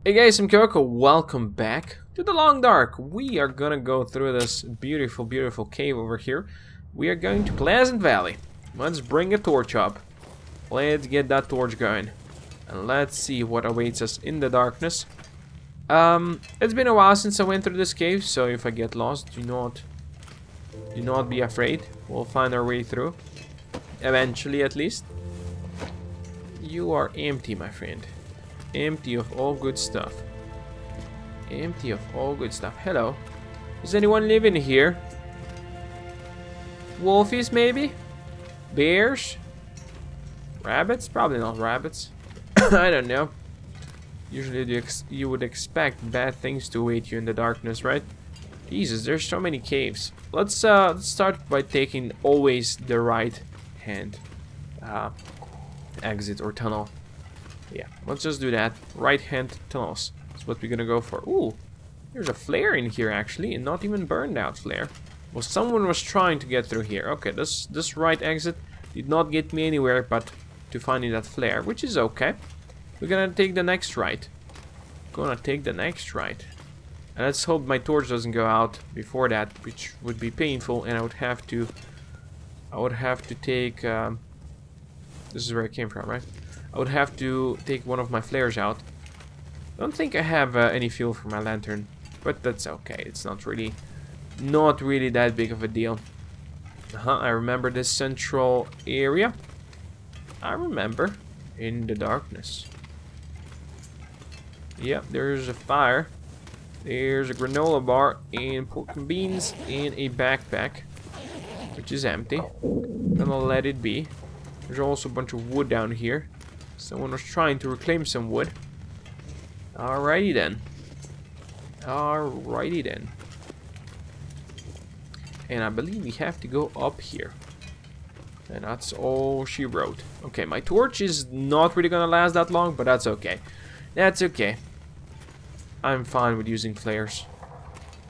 Hey guys, I'm Koko. Welcome back to the Long Dark. We are gonna go through this beautiful, beautiful cave over here. We are going to Pleasant Valley. Let's bring a torch up. Let's get that torch going. And let's see what awaits us in the darkness. It's been a while since I went through this cave, so if I get lost, do not be afraid. We'll find our way through. Eventually, at least. You are empty, my friend. Empty of all good stuff. Empty of all good stuff. Hello. Does anyone live in here? Wolfies, maybe? Bears? Rabbits? Probably not rabbits. I don't know. Usually you would expect bad things to await you in the darkness, right? Jesus, there's so many caves. Let's start by taking always the right hand exit or tunnel. Yeah, let's just do that. Right hand tunnels. That's what we're gonna go for. Ooh, there's a flare in here actually, and not even burned out flare. Well, someone was trying to get through here. Okay, this right exit did not get me anywhere but to finding that flare, which is okay. We're gonna take the next right. And let's hope my torch doesn't go out before that, which would be painful, and I would have to take this is where I came from, right? I would have to take one of my flares out. I don't think I have any fuel for my lantern, but that's okay. It's not really that big of a deal. I remember this central area. I remember in the darkness. Yep, there's a fire. There's a granola bar and pork and beans in a backpack, which is empty. Gonna let it be. There's also a bunch of wood down here. Someone was trying to reclaim some wood. Alrighty then. And I believe we have to go up here. And that's all she wrote. Okay, my torch is not really gonna last that long, but that's okay. That's okay. I'm fine with using flares.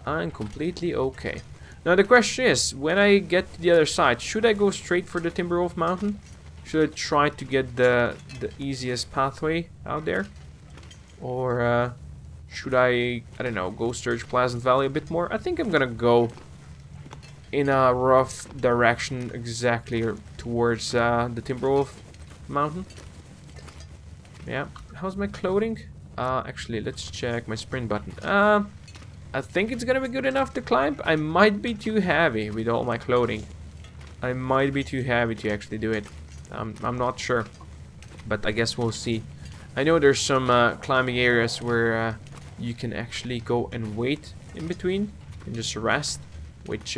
I'm completely okay. Now the question is, when I get to the other side, should I go straight for the Timberwolf Mountain? Should I try to get the easiest pathway out there? Or should I don't know, go search Pleasant Valley a bit more? I think I'm gonna go in a rough direction exactly towards the Timberwolf Mountain. Yeah, how's my clothing? Actually, let's check my sprint button. I think it's gonna be good enough to climb. I might be too heavy with all my clothing. I might be too heavy to actually do it. I'm not sure, but I guess we'll see. I know there's some climbing areas where you can actually go and wait in between and just rest, which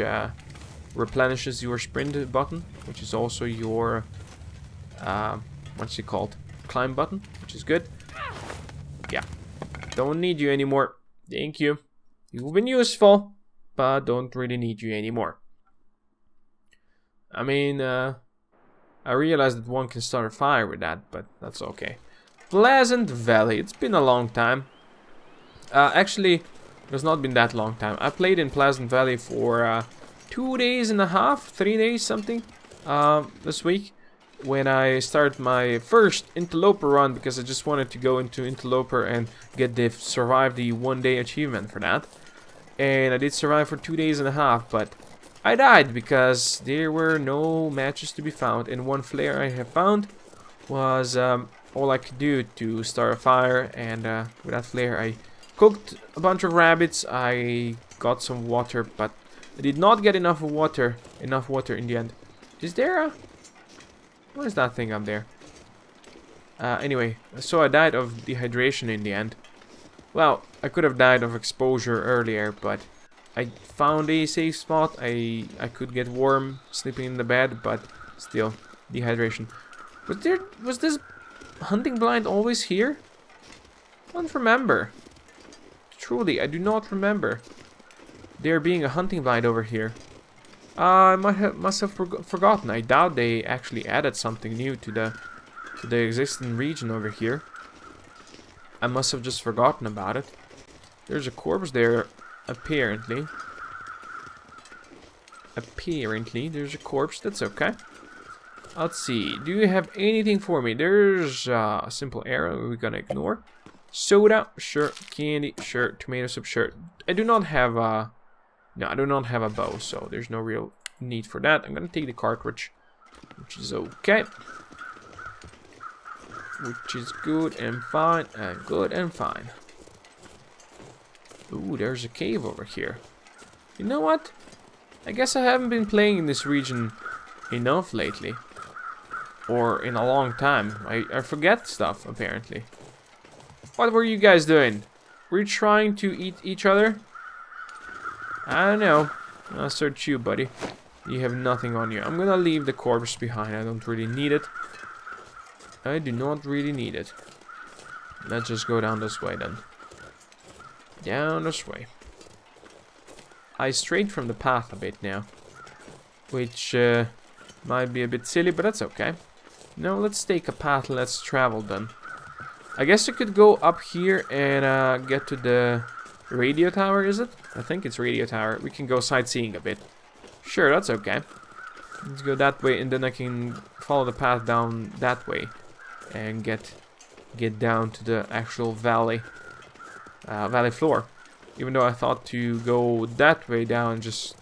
replenishes your sprint button, which is also your what's it called, climb button, which is good. Yeah, don't need you anymore. Thank you. You've been useful, but don't really need you anymore. I mean, I realized that one can start a fire with that, but that's okay. Pleasant Valley. It's been a long time. Actually, it's not been that long time. I played in Pleasant Valley for 2 days and a half, 3 days, something, this week. When I started my first Interloper run, because I just wanted to go into Interloper and survive the 1-day achievement for that. And I did survive for 2 days and a half, but I died because there were no matches to be found, and one flare I have found was all I could do to start a fire, and with that flare I cooked a bunch of rabbits. I got some water, but I did not get enough water in the end. Is there a... what is that thing up there? Anyway, so I died of dehydration in the end. Well, I could have died of exposure earlier, but I found a safe spot. I could get warm sleeping in the bed, but still, dehydration. Was this hunting blind always here? I don't remember. Truly, I do not remember there being a hunting blind over here. I must have forgotten. I doubt they actually added something new to the existing region over here. I must have just forgotten about it. There's a corpse there, apparently. There's a corpse. That's okay. Let's see. Do you have anything for me? There's a simple arrow we're gonna ignore. Soda, sure. Candy, sure. Tomato soup, sure. I do not have a... No, I do not have a bow, so there's no real need for that. I'm gonna take the cartridge, which is okay. Which is good and fine, and good and fine. Ooh, there's a cave over here. You know what? I guess I haven't been playing in this region enough lately. Or in a long time. I forget stuff, apparently. What were you guys doing? Were you trying to eat each other? I don't know. I'll search you, buddy. You have nothing on you. I'm gonna leave the corpse behind. I don't really need it. I do not really need it. Let's just go down this way then. Down this way. I strayed from the path a bit now. Which might be a bit silly, but that's okay. No, let's take a path. Let's travel then. I guess I could go up here and get to the radio tower, is it? I think it's radio tower. We can go sightseeing a bit. Sure, that's okay. Let's go that way, and then I can follow the path down that way and get down to the actual valley floor. Even though I thought to go that way down and just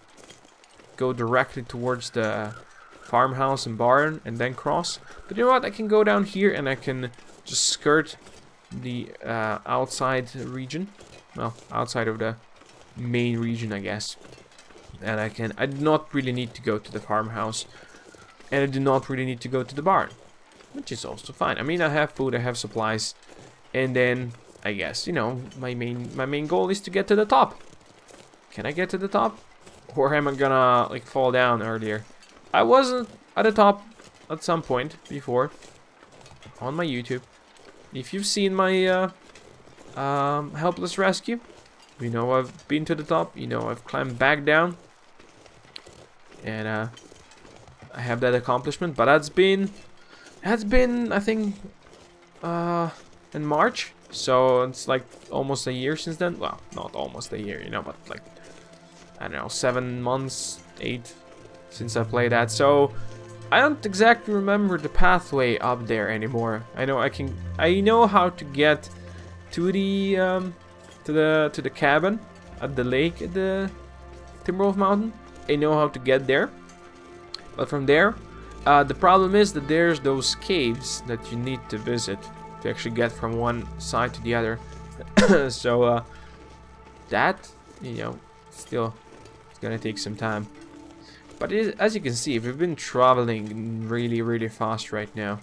go directly towards the farmhouse and barn and then cross. But you know what? I can go down here and I can just skirt the outside region. Well, outside of the main region, I guess. And I do not really need to go to the farmhouse. And I do not really need to go to the barn. Which is also fine. I mean, I have food, I have supplies. And then, I guess, you know, my main goal is to get to the top. Can I get to the top? Or am I gonna, like, fall down earlier? I wasn't at the top at some point before. On my YouTube. If you've seen my helpless rescue, you know I've been to the top. You know I've climbed back down. And I have that accomplishment. But that's been I think in March. So it's like almost a year since then. Well, not almost a year, you know, but like, I don't know, 7 months, 8 since I played that. So I don't exactly remember the pathway up there anymore. I know how to get to the to the cabin at the lake at the Timberwolf Mountain. I know how to get there. But from there, the problem is that there's those caves that you need to visit to actually get from one side to the other. So that, you know, still it's gonna take some time. But as you can see, we've been traveling really fast right now.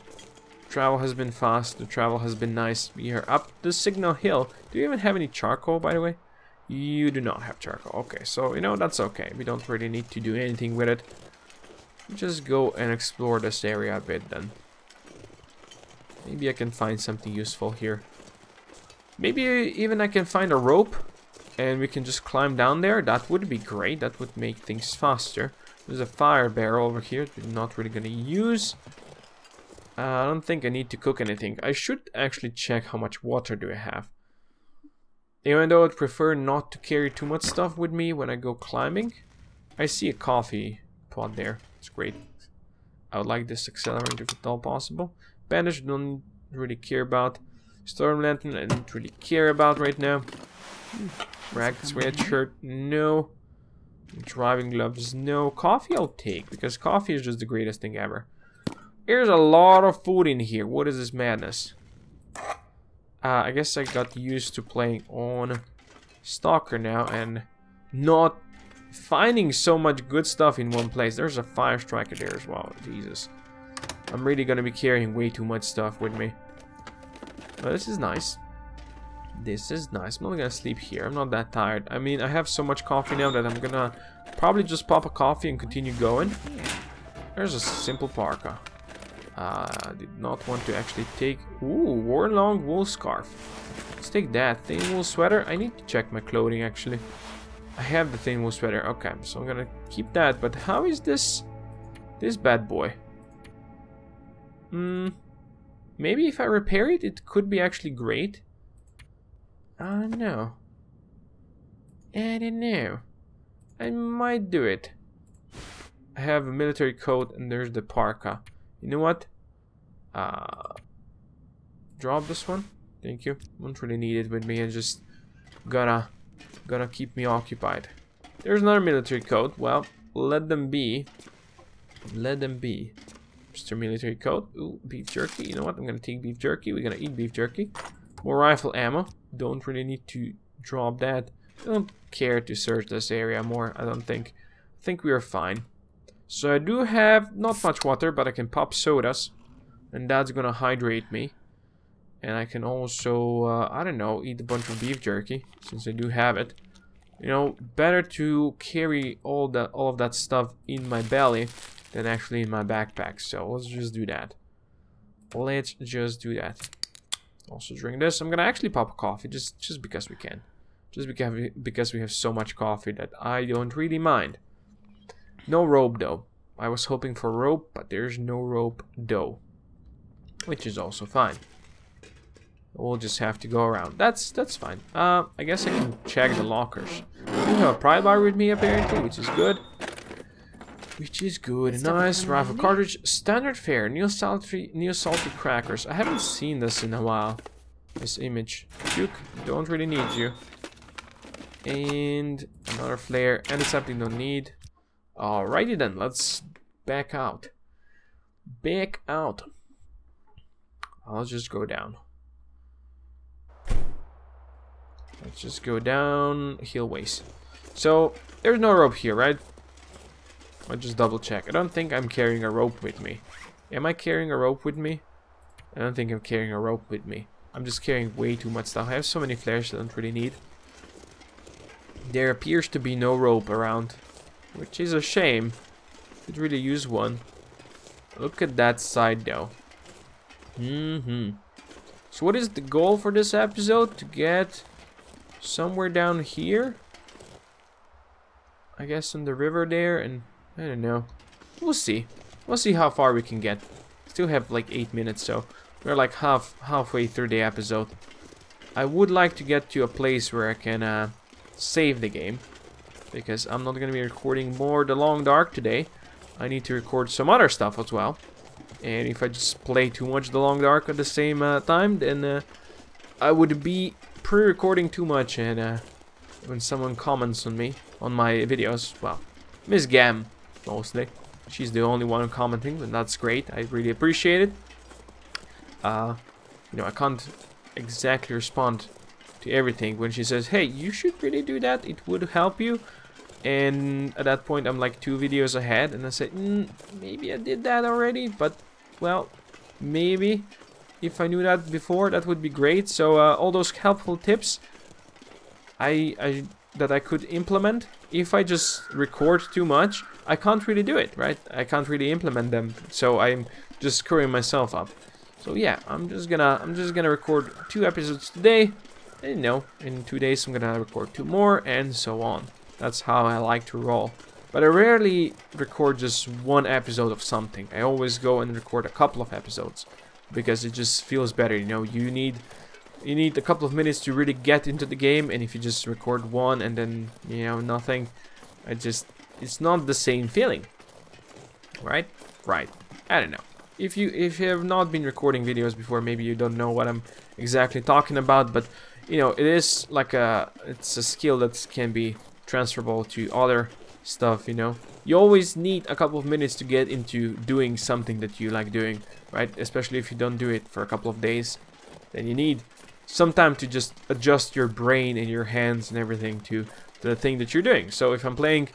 Travel has been fast, the travel has been nice. We are up the Signal Hill. Do you even have any charcoal, by the way? You do not have charcoal. Okay, so, you know, that's okay. We don't really need to do anything with it. Just go and explore this area a bit then. Maybe I can find something useful here. Maybe even I can find a rope and we can just climb down there. That would be great. That would make things faster. There's a fire barrel over here that we're not really going to use. I don't think I need to cook anything. I should actually check how much water do I have. Even though I'd prefer not to carry too much stuff with me when I go climbing. I see a coffee pot there. It's great. I would like this accelerant if at all possible. Bandage, don't really care about. Storm lantern, I don't really care about right now. Rag sweatshirt, no. Driving gloves, no. Coffee I'll take, because coffee is just the greatest thing ever. There's a lot of food in here. What is this madness? I guess I got used to playing on Stalker now and not finding so much good stuff in one place. There's a fire striker there as well. Jesus. I'm really gonna be carrying way too much stuff with me. But this is nice. This is nice. I'm not gonna sleep here. I'm not that tired. I mean, I have so much coffee now that I'm gonna probably just pop a coffee and continue going. There's a simple parka. I did not want to actually take... Ooh, worn long wool scarf. Let's take that. Thin wool sweater. I need to check my clothing actually. I have the thin wool sweater. Okay, so I'm gonna keep that. But how is this bad boy? Maybe if I repair it, it could be actually great. I don't know. I don't know. I might do it. I have a military coat and there's the parka. You know what? Drop this one. Thank you. Won't really need it with me. And just gonna keep me occupied. There's another military coat. Well, let them be. Let them be. Mr. Military coat. Ooh, beef jerky. You know what? I'm gonna take beef jerky. We're gonna eat beef jerky. More rifle ammo. Don't really need to drop that. I don't care to search this area more. I don't think. I think we are fine. So I do have not much water, but I can pop sodas, and that's gonna hydrate me. And I can also, I don't know, eat a bunch of beef jerky since I do have it. You know, better to carry all of that stuff in my belly than actually in my backpack. So let's just do that. Let's just do that. Also drink this. I'm gonna actually pop a coffee just because we can. Just because we have so much coffee that I don't really mind. No rope though. I was hoping for rope, but there's no rope though. Which is also fine. We'll just have to go around. That's fine. I guess I can check the lockers. I do have a pry bar with me apparently, which is good. Which is good. Nice rifle cartridge. Standard fare. New salty crackers. I haven't seen this in a while. This image. Duke, don't really need you. And another flare. And it's something don't need. Alrighty then. Let's back out. Back out. I'll just go down. Let's just go down hillways. So there's no rope here, right? I'll just double check. I don't think I'm carrying a rope with me. Am I carrying a rope with me? I don't think I'm carrying a rope with me. I'm just carrying way too much stuff. I have so many flares I don't really need. There appears to be no rope around, which is a shame. Could really use one. Look at that side though. So what is the goal for this episode? To get somewhere down here? I guess in the river there, and I don't know. We'll see. We'll see how far we can get. Still have like 8 minutes, so we're like halfway through the episode. I would like to get to a place where I can save the game, because I'm not gonna be recording more The Long Dark today. I need to record some other stuff as well. And if I just play too much The Long Dark at the same time, then I would be pre-recording too much. And when someone comments on me, on my videos, well, Miss Gam, mostly. She's the only one commenting, and that's great. I really appreciate it. You know, I can't exactly respond to everything when she says, hey, you should really do that. It would help you. And at that point, I'm like 2 videos ahead, and I said, maybe I did that already, but well, maybe if I knew that before, that would be great. So all those helpful tips that I could implement. If I just record too much, I can't really do it, right? I can't really implement them, so I'm just screwing myself up. So yeah, I'm just gonna record 2 episodes today, and you know, in 2 days I'm gonna record 2 more, and so on. That's how I like to roll. But I rarely record just 1 episode of something. I always go and record a couple of episodes, because it just feels better. You know, you need a couple of minutes to really get into the game, and if you just record 1 and then, you know, nothing, it's not the same feeling, right? Right. I don't know. If you have not been recording videos before, maybe you don't know what I'm exactly talking about, but you know, it is like it's a skill that can be transferable to other stuff. You know, you always need a couple of minutes to get into doing something that you like doing, right? Especially if you don't do it for a couple of days, then you need some time to just adjust your brain and your hands and everything to the thing that you're doing. So if I'm playing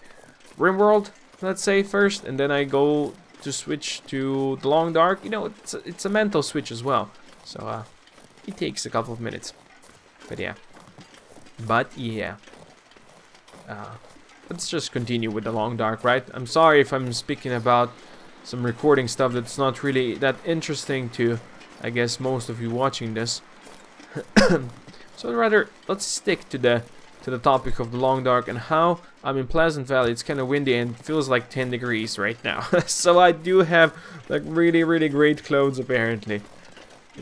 RimWorld, let's say, first, and then I go to switch to The Long Dark, you know, it's a mental switch as well. So it takes a couple of minutes. But yeah. Let's just continue with The Long Dark, right? I'm sorry if I'm speaking about some recording stuff that's not really that interesting to, I guess, most of you watching this. So rather, let's stick to the topic of The Long Dark and how I'm in Pleasant Valley. It's kind of windy and feels like 10 degrees right now. So I do have like really great clothes apparently.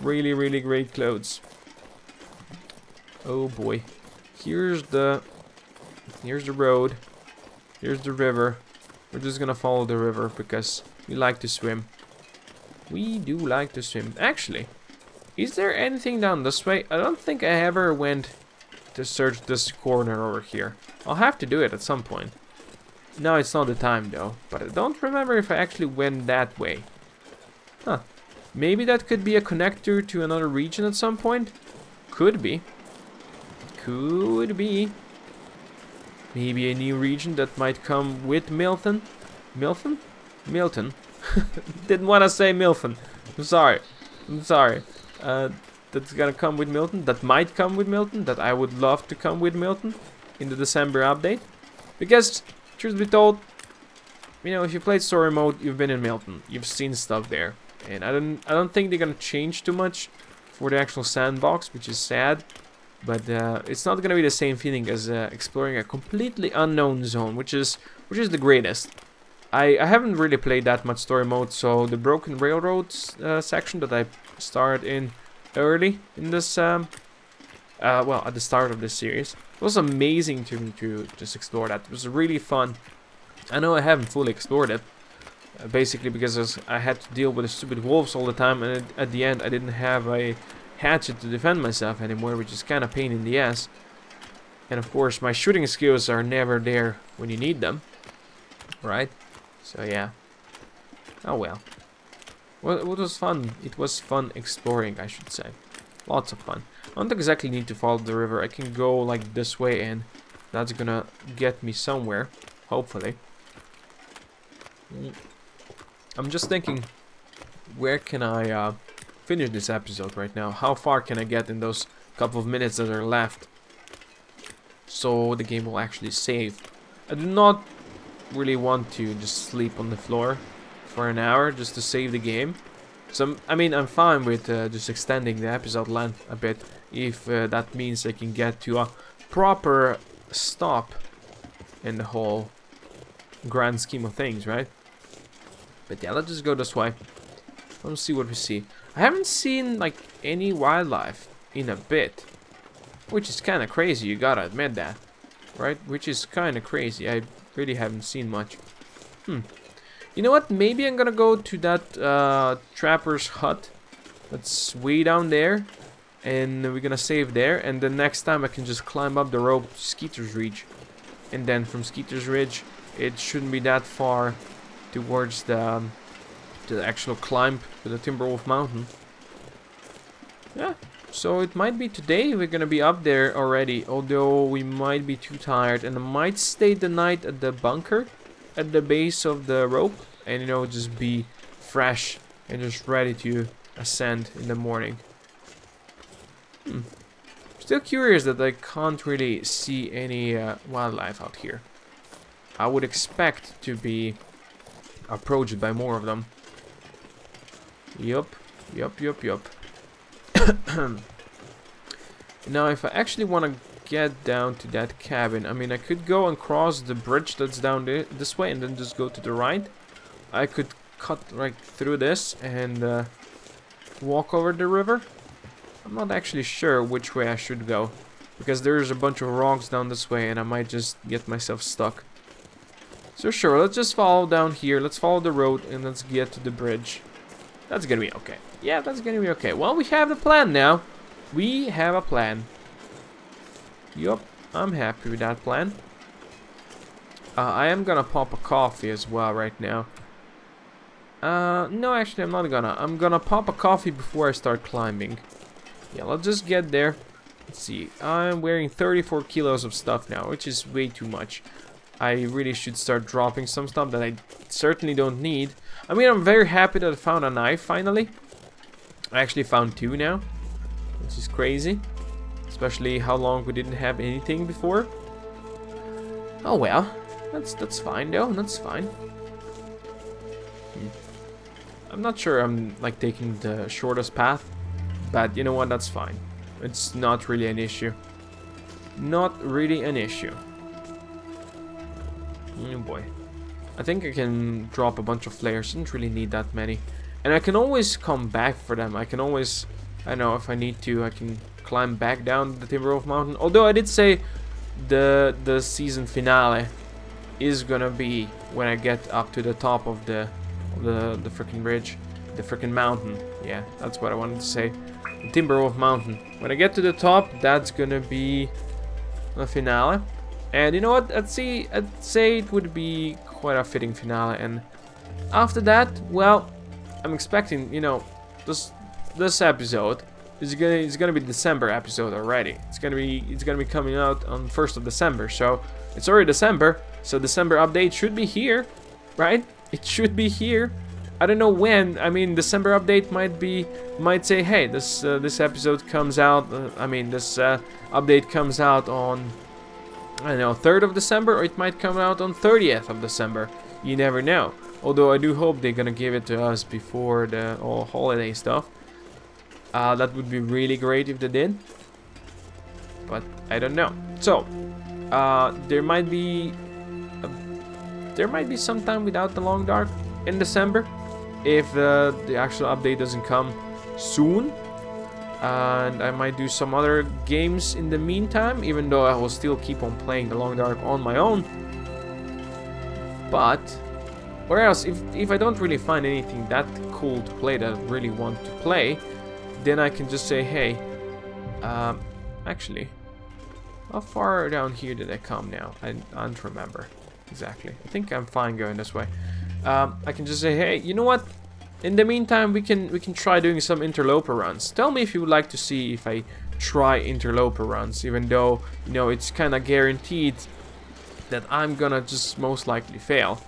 Really great clothes. Oh boy. Here's the road. Here's the river. We're just gonna follow the river because we like to swim. We do like to swim. Actually, Is there anything down this way? I don't think I ever went to search this corner over here. I'll have to do it at some point. No, it's not the time though. But I don't remember if I actually went that way. Huh. Maybe that could be a connector to another region at some point? Could be. Could be. Maybe a new region that might come with Milton. Milton? Milton. Didn't want to say Milton. I'm sorry. I'm sorry. That's gonna come with Milton. That might come with Milton. That I would love to come with Milton in the December update. Because, truth be told, you know, if you played story mode, you've been in Milton. You've seen stuff there. And I don't think they're gonna change too much for the actual sandbox, which is sad. But it's not gonna be the same feeling as exploring a completely unknown zone, which is the greatest. I haven't really played that much story mode, so the Broken Railroads section that I started in early in this, well, at the start of this series, it was amazing to just explore that. It was really fun. I know I haven't fully explored it, basically because I had to deal with the stupid wolves all the time, and at the end I didn't have a hatchet to defend myself anymore, which is kind of pain in the ass. And of course my shooting skills are never there when you need them, right? So yeah. Oh well. Well, it was fun. It was fun exploring, I should say. Lots of fun. I don't exactly need to follow the river. I can go like this way, and that's gonna get me somewhere, hopefully. I'm just thinking, where can I finish this episode right now? How far can I get in those couple of minutes that are left, so the game will actually save? I do not really want to just sleep on the floor for an hour just to save the game. So I mean, I'm fine with just extending the episode length a bit if that means I can get to a proper stop in the whole grand scheme of things, right? But yeah, let's just go this way. Let's see what we see. I haven't seen like any wildlife in a bit, which is kind of crazy, you gotta admit that, right? Which is kind of crazy. I really haven't seen much. You know what? Maybe I'm gonna go to that trapper's hut that's way down there, and we're gonna save there, and the next time I can just climb up the rope to Skeeter's Ridge, and then from Skeeter's Ridge it shouldn't be that far towards the actual climb to the Timberwolf Mountain. Yeah, so it might be today we're gonna be up there already, although we might be too tired, and I might stay the night at the bunker at the base of the rope, and you know, just be fresh and just ready to ascend in the morning. Still curious that I can't really see any wildlife out here. I would expect to be approached by more of them. Yup. Now if I actually want to get down to that cabin, I mean, I could go and cross the bridge that's down there this way and then just go to the right. I could cut right through this and walk over the river. I'm not actually sure which way I should go, because there's a bunch of rocks down this way and I might just get myself stuck. So sure, let's just follow down here. Let's follow the road and let's get to the bridge. That's gonna be okay. Yeah, that's gonna be okay. Well, we have the plan now. We have a plan. Yup, I'm happy with that plan. I am gonna pop a coffee as well right now. No, actually I'm not gonna. I'm gonna pop a coffee before I start climbing. Yeah, let's just get there. Let's see. I'm wearing 34 kilos of stuff now, which is way too much. I really should start dropping some stuff that I certainly don't need. I mean, I'm very happy that I found a knife finally. I actually found two now, which is crazy. Especially how long we didn't have anything before. Oh well, that's fine though. That's fine. I'm not sure I'm like taking the shortest path, but you know what? That's fine. It's not really an issue. Not really an issue. Oh boy. I think I can drop a bunch of flares. I don't really need that many. And I can always come back for them. I can always, I know if I need to, I can climb back down the Timberwolf Mountain. Although I did say the season finale is gonna be when I get up to the top of the freaking ridge, the freaking mountain. Yeah, that's what I wanted to say. Timberwolf Mountain. When I get to the top, that's gonna be the finale. And you know what? I'd say it would be quite a fitting finale. And after that, well, I'm expecting, you know, this episode is gonna be the December episode already. It's gonna be coming out on 1st of December. So it's already December. So December update should be here, right? It should be here. I don't know when. I mean, December update might say, hey, this episode comes out. This update comes out on, I don't know, 3rd of December, or it might come out on 30th of December. You never know. Although I do hope they're gonna give it to us before the all holiday stuff. That would be really great if they did. But I don't know. So there might be some time without the Long Dark in December, if the actual update doesn't come soon. And I might do some other games in the meantime, even though I will still keep on playing the Long Dark on my own. But or else, if I don't really find anything that cool to play that I really want to play, then I can just say, hey, actually, how far down here did I come now? I don't remember exactly. I think I'm fine going this way. I can just say, hey, you know what? In the meantime, we can try doing some interloper runs. Tell me if you would like to see if I try interloper runs, even though, you know, it's kind of guaranteed that I'm gonna just most likely fail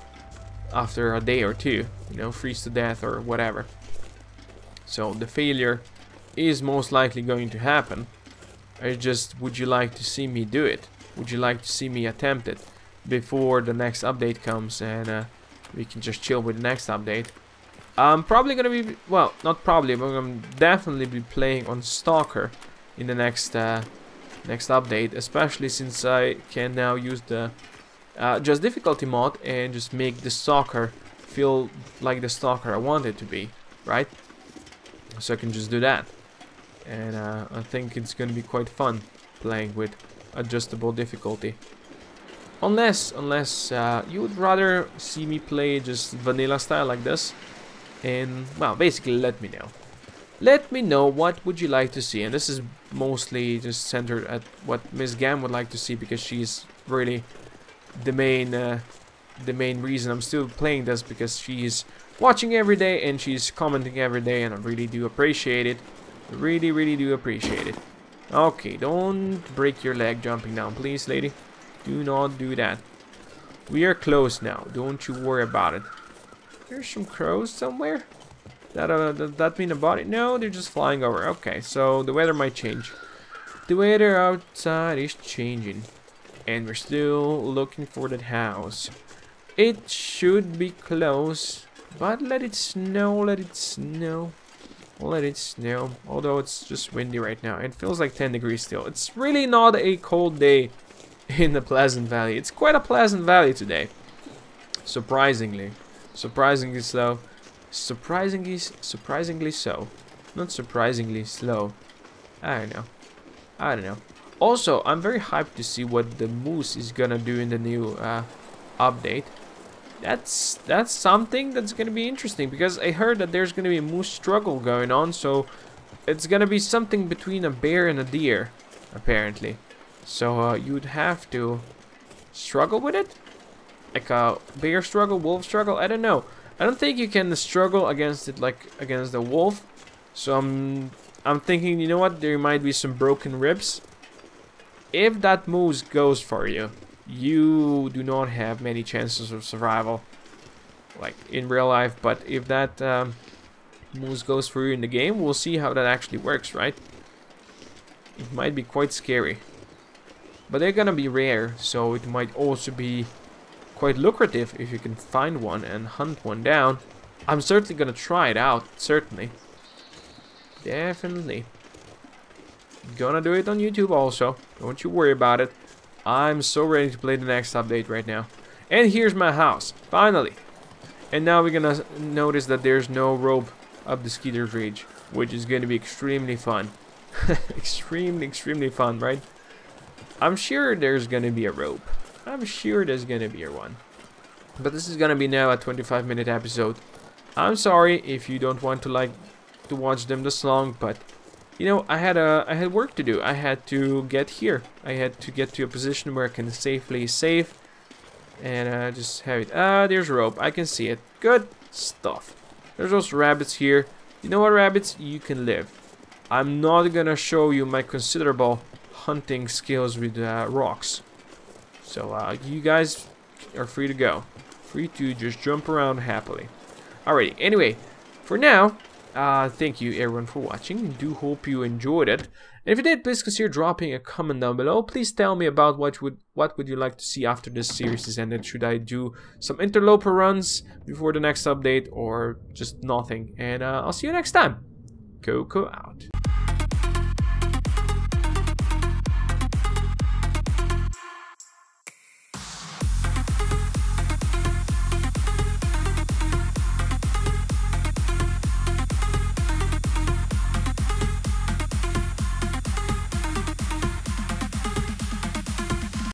after a day or two, you know, freeze to death or whatever. So the failure is most likely going to happen. Would you like to see me do it? Would you like to see me attempt it before the next update comes, and we can just chill with the next update? I'm probably gonna be, well, not probably, but I'm definitely be playing on Stalker in the next update, especially since I can now use the just difficulty mod and just make the Stalker feel like the Stalker I want it to be, right? So I can just do that, and I think it's gonna be quite fun playing with adjustable difficulty. Unless you would rather see me play just vanilla style like this. And, well, basically let me know. Let me know what would you like to see. And this is mostly just centered at what Miss Gam would like to see, because she's really the main reason I'm still playing this, because she's watching every day and she's commenting every day, and I really do appreciate it. Really do appreciate it. Okay, don't break your leg jumping down, please, lady. Do not do that. We are close now. Don't you worry about it. There's some crows somewhere. That mean about it? No, they're just flying over. Okay, so the weather might change. The weather outside is changing, and we're still looking for that house. It should be close, but let it snow, let it snow, let it snow. Although it's just windy right now. It feels like 10 degrees still. It's really not a cold day in the Pleasant Valley. It's quite a pleasant valley today, surprisingly. Surprisingly slow. Surprisingly so. Not surprisingly slow. I don't know. Also, I'm very hyped to see what the moose is gonna do in the new update. That's something that's gonna be interesting, because I heard that there's gonna be a moose struggle going on. So it's gonna be something between a bear and a deer, apparently. So you'd have to struggle with it. Like a bear struggle, wolf struggle, I don't know. I don't think you can struggle against it like against the wolf. So I'm thinking, you know what, there might be some broken ribs. If that moose goes for you, you do not have many chances of survival, like in real life. But if that moose goes for you in the game, we'll see how that actually works, right? It might be quite scary. But they're gonna be rare, so it might also be quite lucrative if you can find one and hunt one down. I'm certainly gonna try it out, certainly. Definitely. Gonna do it on YouTube also. Don't you worry about it. I'm so ready to play the next update right now. And here's my house, finally. And now we're gonna notice that there's no rope up the Skeeter's Ridge, which is gonna be extremely fun. extremely fun, right? I'm sure there's gonna be a rope. I'm sure there's gonna be one. But this is gonna be now a 25-minute episode. I'm sorry if you don't want to watch them this long, but you know, I had work to do. I had to get here. I had to get to a position where I can safely save. And just have it. There's a rope. I can see it. Good stuff. There's also rabbits here. You know what, rabbits? You can live. I'm not gonna show you my considerable hunting skills with rocks. So you guys are free to go. Free to just jump around happily. Alrighty. Anyway, for now, thank you everyone for watching. I do hope you enjoyed it. And if you did, please consider dropping a comment down below. Please tell me about what would you like to see after this series is ended. Should I do some interloper runs before the next update or just nothing? And I'll see you next time. Koko out.